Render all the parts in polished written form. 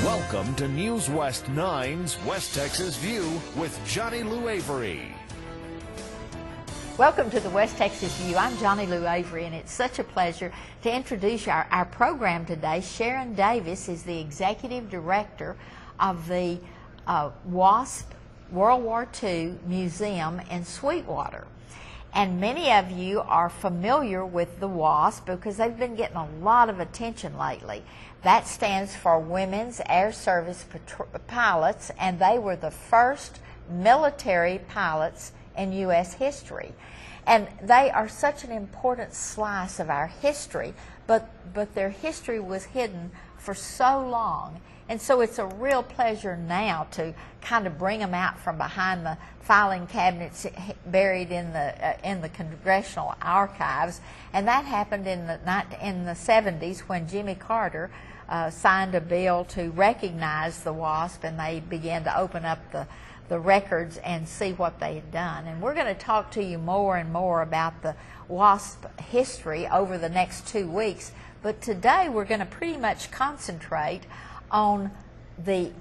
Welcome to News West 9's West Texas View with Johnny Lou Avery. Welcome to the West Texas View. I'm Johnny Lou Avery, and it's such a pleasure to introduce our program today. Sharon Davis is the Executive Director of the WASP World War II Museum in Sweetwater. And many of you are familiar with the WASP because they've been getting a lot of attention lately. That stands for Women's Air Service Pilots, and they were the first military pilots in U.S. history. And they are such an important slice of our history, but their history was hidden for so long. And so it's a real pleasure now to kind of bring them out from behind the filing cabinets buried in the Congressional Archives. And that happened in the 70s when Jimmy Carter signed a bill to recognize the WASP, and they began to open up the records and see what they had done. And we're going to talk to you more and more about the WASP history over the next 2 weeks. But today we're going to pretty much concentrate on the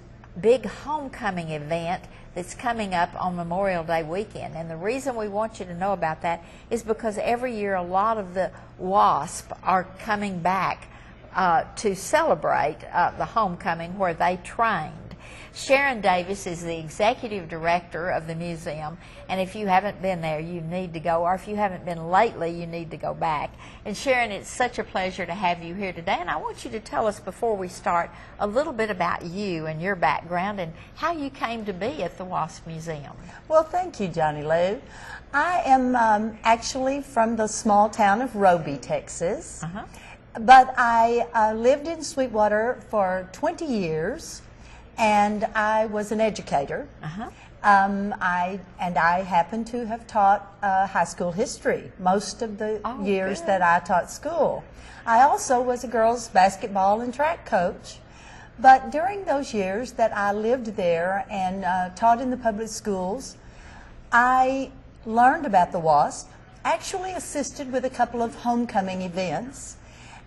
big homecoming event that's coming up on Memorial Day weekend. And the reason we want you to know about that is because every year a lot of the WASP are coming back to celebrate the homecoming where they trained. Sharon Davis is the Executive Director of the museum, and if you haven't been there, you need to go, or if you haven't been lately, you need to go back. And Sharon, it's such a pleasure to have you here today, and I want you to tell us before we start a little bit about you and your background and how you came to be at the WASP Museum. Well, thank you, Johnny Lou. I am actually from the small town of Roby, Texas, but I lived in Sweetwater for 20 years. And I was an educator. I happen to have taught high school history most of the years that I taught school. I also was a girls' basketball and track coach. But during those years that I lived there and taught in the public schools, I learned about the WASP, actually assisted with a couple of homecoming events,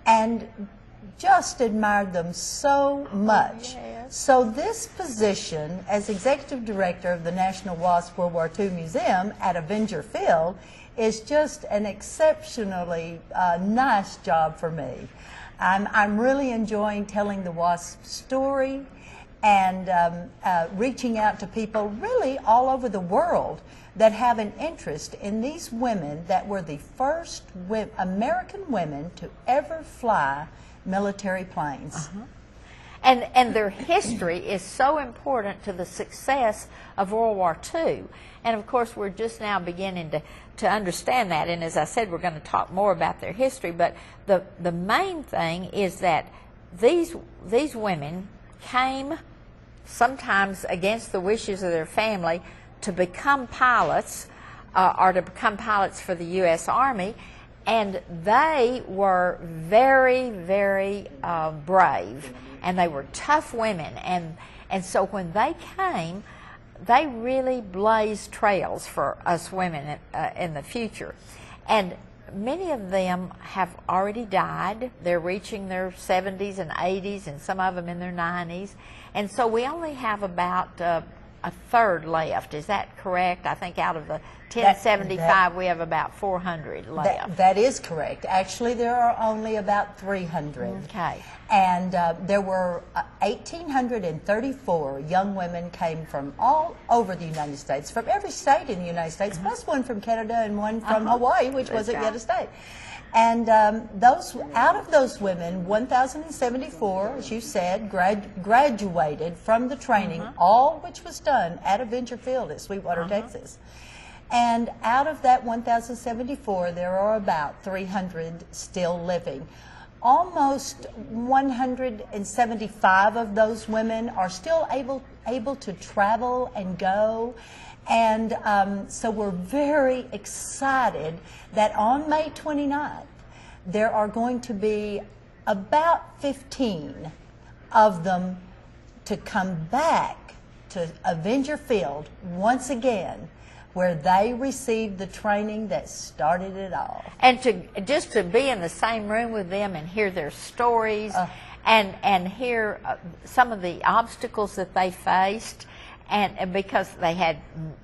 and just admired them so much. So this position as Executive Director of the National WASP World War II Museum at Avenger Field is just an exceptionally nice job for me. I'm really enjoying telling the WASP story and reaching out to people really all over the world that have an interest in these women that were the first American women to ever fly military planes. And their history is so important to the success of World War II. And of course, we're just now beginning to understand that. And as I said, we're going to talk more about their history. But the main thing is that these women came sometimes against the wishes of their family to become pilots or to become pilots for the U.S. Army. And they were very, very brave, and they were tough women. And so when they came, they really blazed trails for us women in the future. And many of them have already died. They're reaching their 70s and 80s, and some of them in their 90s. And so we only have about a third left. Is that correct? I think out of the 1075, we have about 400 left. That is correct. Actually, there are only about 300. Okay. And there were 1,834 young women came from all over the United States, from every state in the United States, plus one from Canada and one from Hawaii, which wasn't yet a state. And out of those women, 1,074, as you said, graduated from the training, all which was done at Avenger Field at Sweetwater, Texas. And out of that 1,074, there are about 300 still living. Almost 175 of those women are still able to travel and go. And so we're very excited that on May 29th, there are going to be about 15 of them to come back to Avenger Field once again, where they received the training that started it all. And just to be in the same room with them and hear their stories and hear some of the obstacles that they faced. And because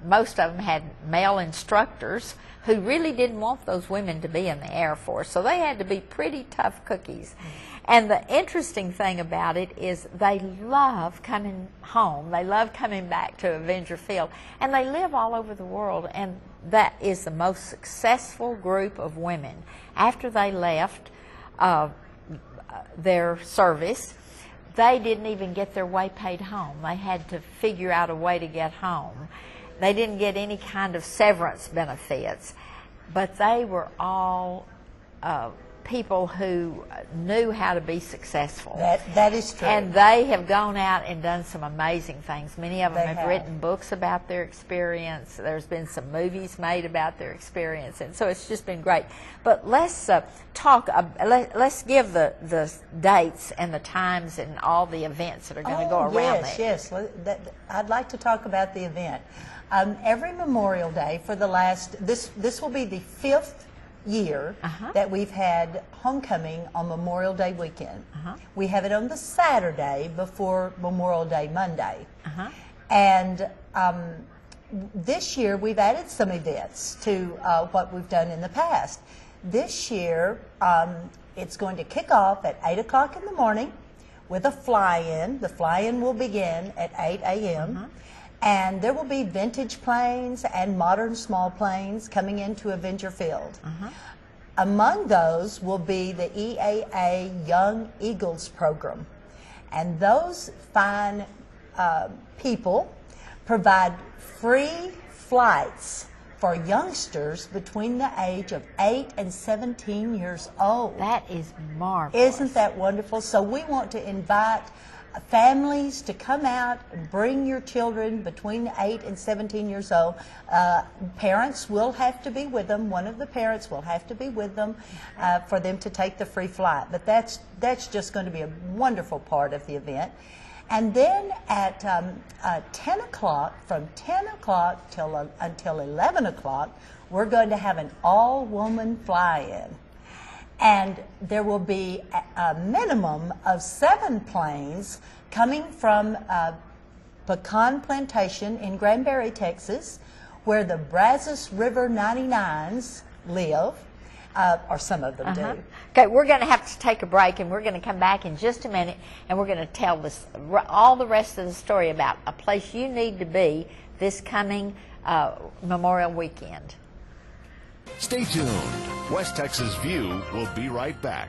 most of them had male instructors who really didn't want those women to be in the Air Force. So they had to be pretty tough cookies. And the interesting thing about it is they love coming home. They love coming back to Avenger Field. And they live all over the world. And that is the most successful group of women. After they left their service, they didn't even get their way paid home. They had to figure out a way to get home. They didn't get any kind of severance benefits, but they were all people who knew how to be successful. That is true. And they have gone out and done some amazing things. Many of them have written books about their experience. There's been some movies made about their experience, and so it's just been great. But let's talk. Let's give the dates and the times and all the events that are going to go around there. Yes. I'd like to talk about the event. Every Memorial Day for the last this will be the 5th year that we've had homecoming on Memorial Day weekend. We have it on the Saturday before Memorial Day Monday. And this year we've added some events to what we've done in the past. This year it's going to kick off at 8 o'clock in the morning with a fly-in. The fly-in will begin at 8 a.m. And there will be vintage planes and modern small planes coming into Avenger Field. Among those will be the EAA Young Eagles program. And those fine people provide free flights for youngsters between the age of 8 and 17 years old. That is marvelous. Isn't that wonderful? So we want to invite families to come out and bring your children between 8 and 17 years old. Parents will have to be with them. One of the parents will have to be with them for them to take the free flight. But that's just going to be a wonderful part of the event. And then at 10 o'clock, from 10 o'clock until 11 o'clock, we're going to have an all-woman fly-in. And there will be a minimum of 7 planes coming from Pecan Plantation in Granbury, Texas, where the Brazos River 99s live, or some of them do. Okay, we're going to have to take a break, and we're going to come back in just a minute, and we're going to tell all the rest of the story about a place you need to be this coming Memorial Weekend. Stay tuned. West Texas View will be right back.